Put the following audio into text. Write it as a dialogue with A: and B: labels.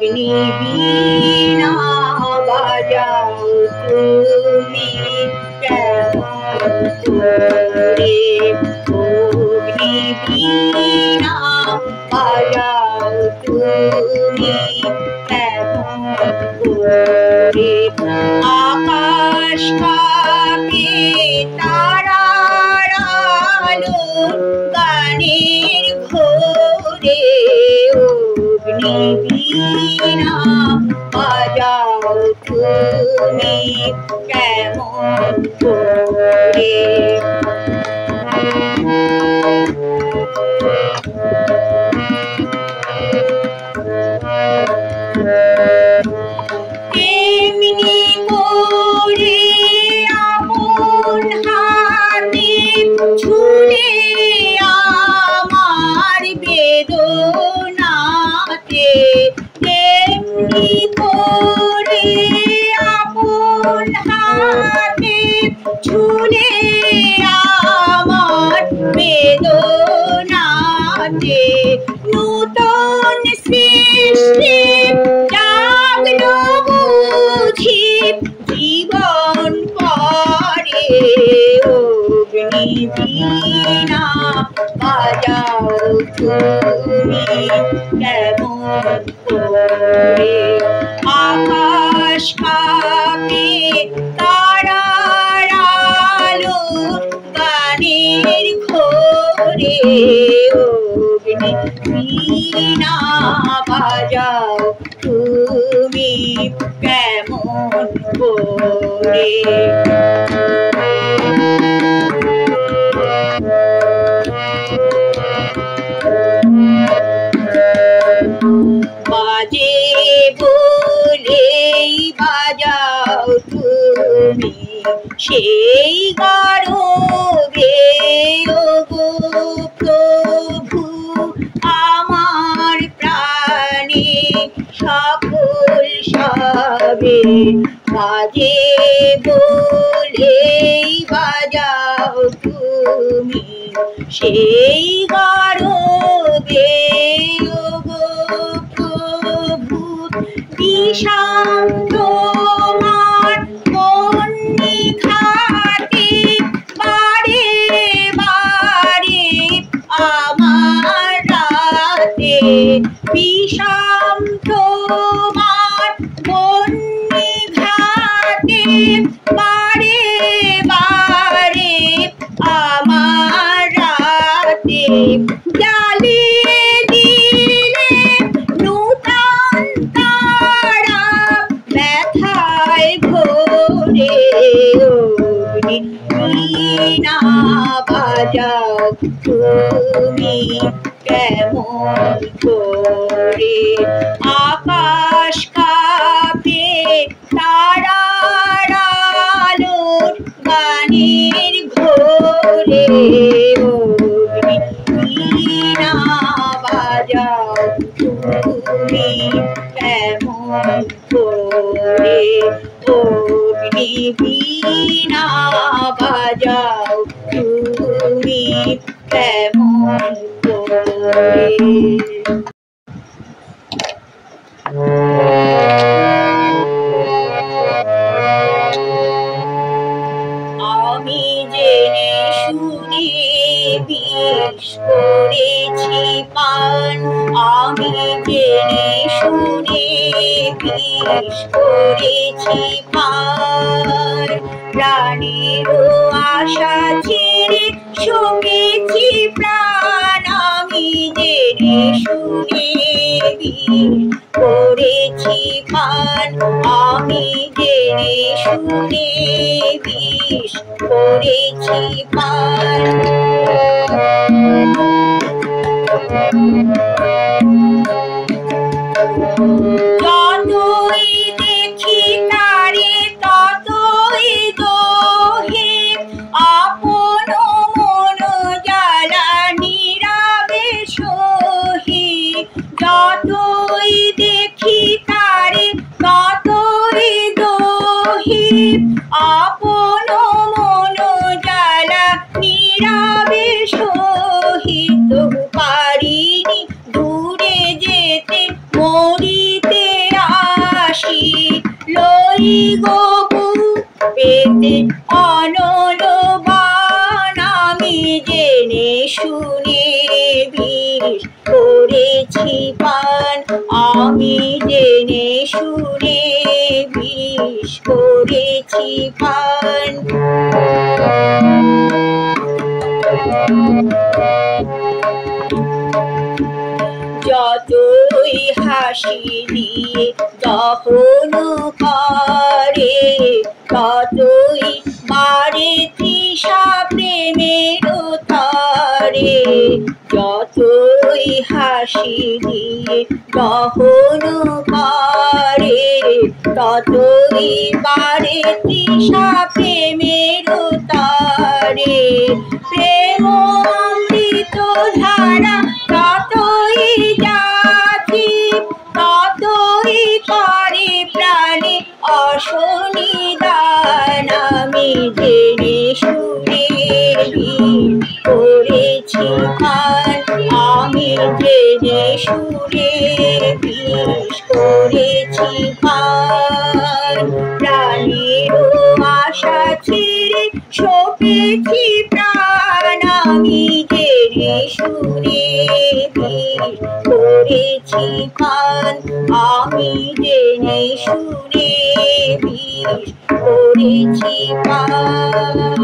A: অগ্নিবীণা বাজাও তুমি কেমন করে, অগ্নিবীণা বাজাও তুমি কেমন করে। আকাশ কাঁপে তারার আলো গানের ঘোরে, অগ্নিবীণা বাজাও তুমি কেমন করে। তেমনি করে আপন হাতে ছুঁড়ে আমার বেদনাতে, তেমনি করে আপন হাতে ছুঁড়ে আমার বেদনাতে, নূতন সৃষ্টি জাগলো বুঝি জীবন পরে, অগ্নিবীণা বাজাও তুমি কেমন করে। আকাশ কাঁপে তারার আলো গানের ঘোরে, অগ্নিবীণা বাজাও তুমি কেমন করে। বাজে বলেই বাজাও তুমি সেই গর্বে, ওগো প্রভু আমার প্রাণে সকল সবে। বাজে বলেই বাজাও তুমি সেই গর্বে, ওগো প্রভু বিষম তোমার মন নিঘাতে বারে বারে আমার রাতে, বিষম তোমার মন নিঘাতে বারে বারে আমার রাতে, জ্বালিয়ে দিলে নূতন তারা ব্যথায় ভরে, অগ্নিবীণা বাজাও তুমি কেমন করে। আকাশ কাঁপে তারার আলোর গানের ঘোরে, অগ্নিবীণা বাজাও তুমি কেমন করে। অগ্নিবীণা বাজাও তুমি কেমন করে। আমি জেনে শুনে বিষ করেছি পান, আমি জেনে শুনে বিষ করেছি পান, প্রাণের আশা ছেড়ে শোকেছি প্রাণ, আমি জেনে শুনে বিষ করেছি পান, আমি জেনে শুনে বিষ করেছি পান। যতই দেখি তারে ততই দোহে, আপন মন জ্বালা নীরবে সহি, যতই দেখি তারে ততই দোহি, আপন নীরবে সহিত পারিনি দূরে যেতে মরিতে আসি লই গো পেতে অনল বাণ আমি জেনে শুনে বিষ করেছি পান আমি জেনে শুনে বিষ করেছি পান যতই হাসি দিয়ে দহন করে ততই বাড়ে তৃষা প্রেমের তরে যতই হাসি দিয়ে দহন করে ততই বাড়ে তৃষা প্রেমের তরে প্রেম অমৃত ধারা ততই যাচ্ছি ততই করে প্রাণে অসনিদান আমি জেনে শুনে করেছি পান আমি জেনে শুনে বিষ করেছি পান প্রাণের আশা ছেড়ে সপেছি প্রাণ আমি জেনে শুনে বিষ করেছি পান আমি জেনে শুনে বিষ করেছি পান।